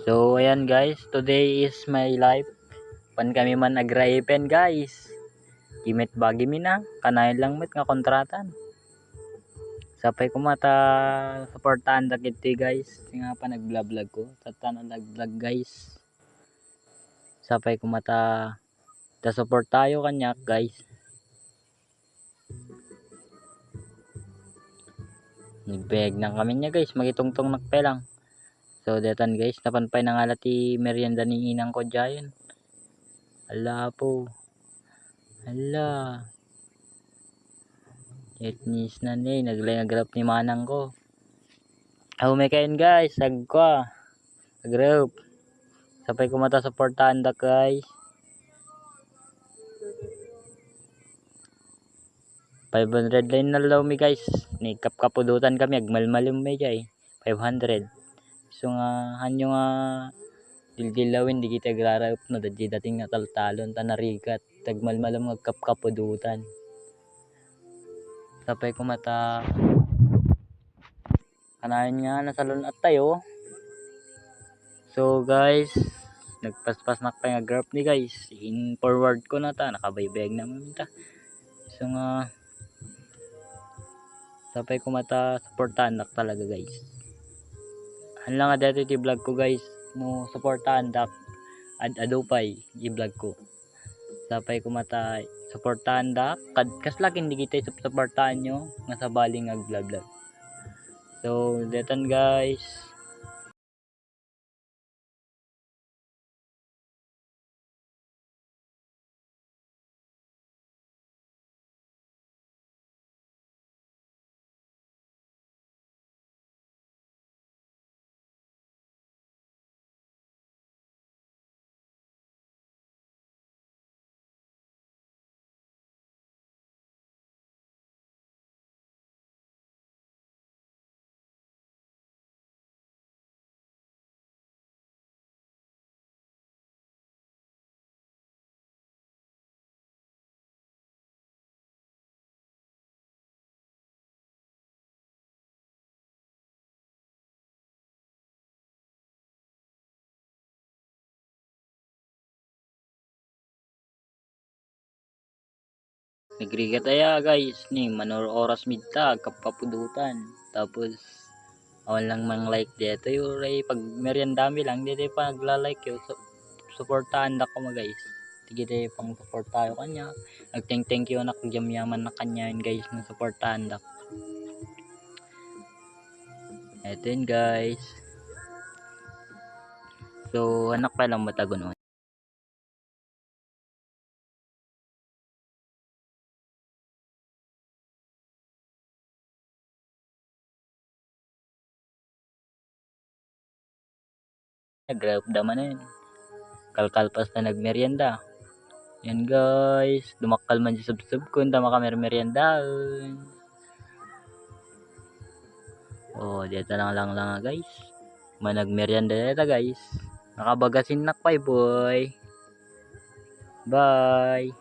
So ayan guys, today is my life. Pan kami man nagraipen guys. Kimit bagi mina, kanayon lang met nga kontratan. Sapay ko mata suportahan dagiti guys. Nga pa nag-vlog ko. Sa tanan nag-vlog guys. Sapay ko mata ta support tayo kanya guys. Nagpeg na kami niya guys, magitungtong nakpelang. So detan guys, napanpay na nga lati merienda ni inang ko dyan. Ala po. Ala. Etnis na ni, nagrap ni manang ko. May kain guys, sagwa. Agrap. Sapay ko mata supportahan da guys. 500 line na law mi guys. Ni kapkapudutan kami, agmalmalim may jay. 500. So nga, hanyo nga dildilawin, di kita grarap no. Dadji dating nga taltalon, tanarigat. Tagmalmalam nga kapkapudutan. Sapay ko mata kanayan nga nasalon at tayo. So guys, nagpaspas na pa nga graph ni guys. In forward ko na ta, nakabaybeg naman ta. So nga sapay ko mata supportahan dak talaga guys. Ano nga dito ti vlog ko guys, mo supportahan dak adupay i-vlog ko. Sapay ko mata supportahan dak kas laki hindi kita supportahan nyo nga sa baling ag vlog. So detan guys. Nagrigat aya guys ni manor oras midta kapapudutan. Tapos awan lang mang like dito yung ray pag meriendami lang dito pa nagla-like yo. So, supportahan na ko mga guys. Tigit pang support tayo kanya. Nag-thank you anak yaman na kanya yun guys ng supportahan dak. Eto yun guys. So anak pa lang matagon. Grab daman na yun. Kalkalpas na nagmerienda. Yan guys. Dumakal man sa subsub ko. Tama ka merienda. Oh, dito lang guys. Managmerienda dito guys. Nakabagasin na boy. Bye.